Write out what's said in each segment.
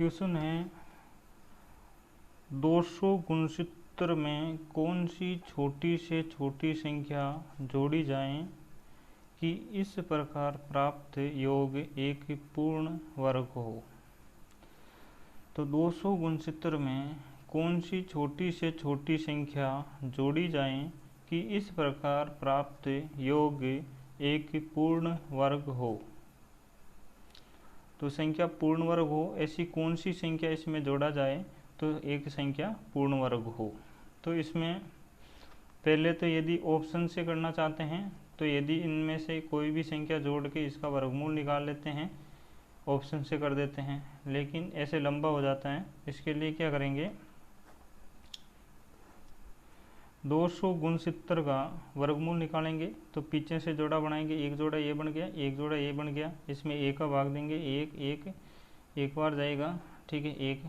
Question है 200 गुणसूत्र में कौन सी छोटी से छोटी संख्या जोड़ी जाए कि इस प्रकार प्राप्त योग एक पूर्ण वर्ग हो। तो 200 गुणसूत्र में कौन सी छोटी से छोटी संख्या जोड़ी जाए कि इस प्रकार प्राप्त योग एक पूर्ण वर्ग हो। तो संख्या पूर्ण वर्ग हो, ऐसी कौन सी संख्या इसमें जोड़ा जाए तो एक संख्या पूर्ण वर्ग हो। तो इसमें पहले तो यदि ऑप्शन से करना चाहते हैं तो यदि इनमें से कोई भी संख्या जोड़ के इसका वर्गमूल निकाल लेते हैं, ऑप्शन से कर देते हैं, लेकिन ऐसे लंबा हो जाता है। इसके लिए क्या करेंगे, 200 गुणसूत्र का वर्गमूल निकालेंगे तो पीछे से जोड़ा बनाएंगे, एक जोड़ा ये बन गया, एक जोड़ा ये बन गया, इसमें एक का भाग देंगे, एक बार जाएगा, ठीक है, एक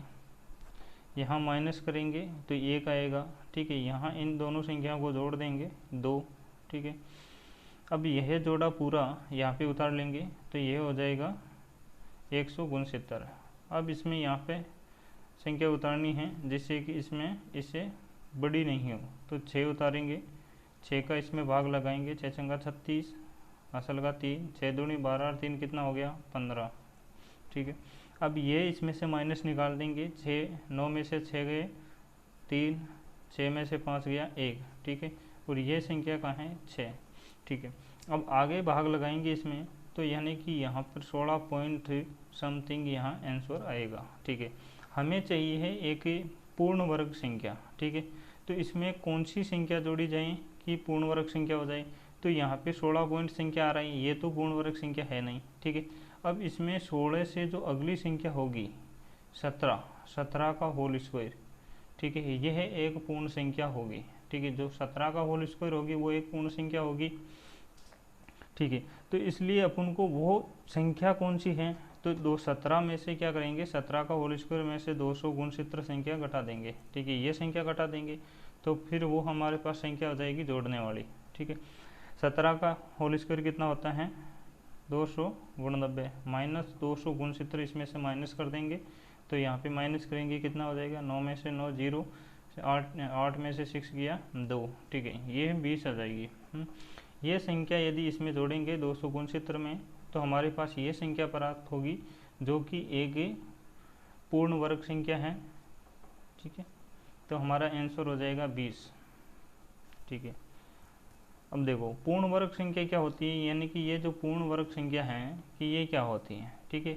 यहाँ माइनस करेंगे तो एक आएगा, ठीक है, यहाँ इन दोनों संख्याओं को जोड़ देंगे 2, ठीक है। अब यह जोड़ा पूरा यहाँ पे उतार लेंगे तो यह हो जाएगा 100 गुणसूत्र। अब इसमें यहाँ पे संख्या उतारनी है जिससे कि इसमें इससे बड़ी नहीं हो, तो 6 उतारेंगे, 6 का इसमें भाग लगाएंगे, 6 चंगा 36, असल का 3, 6 दूनी 12 और 3 कितना हो गया 15, ठीक है। अब ये इसमें से माइनस निकाल देंगे, 6 9 में से 6 गए 3, 6 में से 5 गया 1, ठीक है, और ये संख्या कहाँ है 6, ठीक है। अब आगे भाग लगाएंगे इसमें तो यानी कि यहाँ पर 16 पॉइंट समथिंग यहाँ आंसर आएगा, ठीक है। हमें चाहिए है एक पूर्ण वर्ग संख्या, ठीक है। तो इसमें कौन सी संख्या जोड़ी जाए कि पूर्ण वर्ग संख्या हो जाए। तो यहाँ पे 16 पॉइंट संख्या आ रही है, ये तो पूर्ण वर्ग संख्या है नहीं, ठीक है। अब इसमें 16 से जो अगली संख्या होगी 17 का होल स्क्वायर, ठीक है, यह एक पूर्ण संख्या होगी, ठीक है। जो 17 का होल स्क्वायर होगी वो एक पूर्ण संख्या होगी, ठीक है। तो इसलिए अपन को वो संख्या कौन सी है, तो 17 में से क्या करेंगे, 17 का होल स्क्वायर में से 200 गुणसूत्र संख्या घटा देंगे, ठीक है, ये संख्या घटा देंगे तो फिर वो हमारे पास संख्या हो जाएगी जोड़ने वाली, ठीक है। 17 का होल स्क्वायर कितना होता है 290 माइनस 200 गुणसूत्र इसमें से माइनस कर देंगे तो यहाँ पे माइनस करेंगे कितना हो जाएगा, 9 में से 9 0, 8 में से 6 गया 2, ठीक है, ये 20 आ जाएगी। ये संख्या यदि इसमें जोड़ेंगे 200 गुणसूत्र में तो हमारे पास ये संख्या प्राप्त होगी जो कि एक पूर्ण वर्ग संख्या है, ठीक है। तो हमारा आंसर हो जाएगा 20, ठीक है। अब देखो पूर्ण वर्ग संख्या क्या होती है, यानी कि ये जो पूर्ण वर्ग संख्या है कि ये क्या होती है, ठीक है।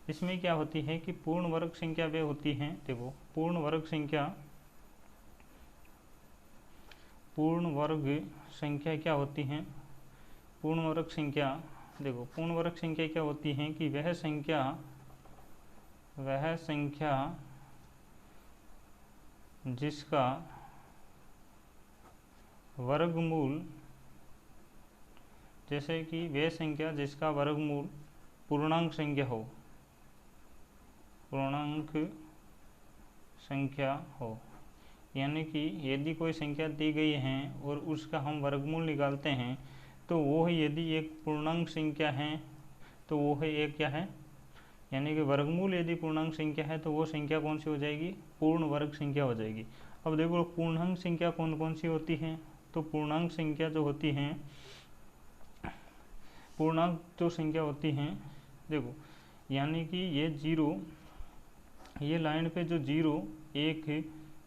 इसमें क्या होती है कि पूर्ण वर्ग संख्या वे होती हैं, देखो पूर्ण वर्ग संख्या क्या होती हैं, पूर्ण वर्ग संख्या, देखो पूर्ण वर्ग संख्या क्या होती हैं कि वह संख्या जिसका वर्गमूल, जैसे कि वह संख्या जिसका वर्गमूल पूर्णांक संख्या हो, यानी कि यदि कोई संख्या दी गई है और उसका हम वर्गमूल निकालते हैं तो वो यदि एक पूर्णांक संख्या है तो वो है एक क्या है, यानी कि वर्गमूल यदि पूर्णांक संख्या है तो वो संख्या कौन सी हो जाएगी, पूर्ण वर्ग संख्या हो जाएगी। अब देखो पूर्णांक संख्या कौन कौन सी होती हैं, तो पूर्णांक संख्या जो होती हैं, पूर्णांक जो संख्या होती हैं, देखो यानी कि ये 0, ये लाइन पे जो 0 1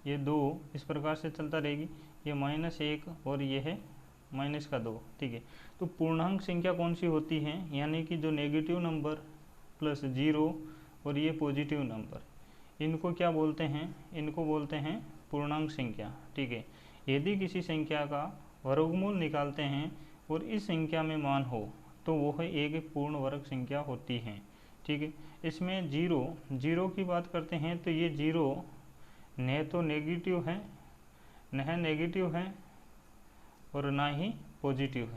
ये 2 इस प्रकार से चलता रहेगी, ये -1 और ये है -2, ठीक है। तो पूर्णांक संख्या कौन सी होती है, यानी कि जो नेगेटिव नंबर प्लस 0 और ये पॉजिटिव नंबर, इनको क्या बोलते हैं, इनको बोलते हैं पूर्णांक संख्या, ठीक है। यदि किसी संख्या का वर्गमूल निकालते हैं और इस संख्या में मान हो तो वो है एक पूर्ण वर्ग संख्या होती है, ठीक है। इसमें 0 की बात करते हैं तो ये 0 न तो नेगेटिव है और ना ही पॉजिटिव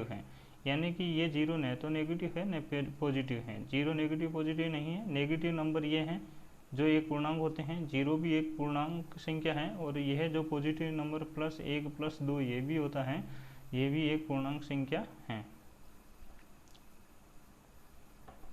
है, यानी कि ये 0 न तो नेगेटिव है न पॉजिटिव है। 0 नेगेटिव पॉजिटिव नहीं है, नेगेटिव नंबर ये हैं जो एक पूर्णांक होते हैं, 0 भी एक पूर्णांक संख्या है और यह जो पॉजिटिव नंबर +1 +2 ये भी होता है, ये भी एक पूर्णांक संख्या है।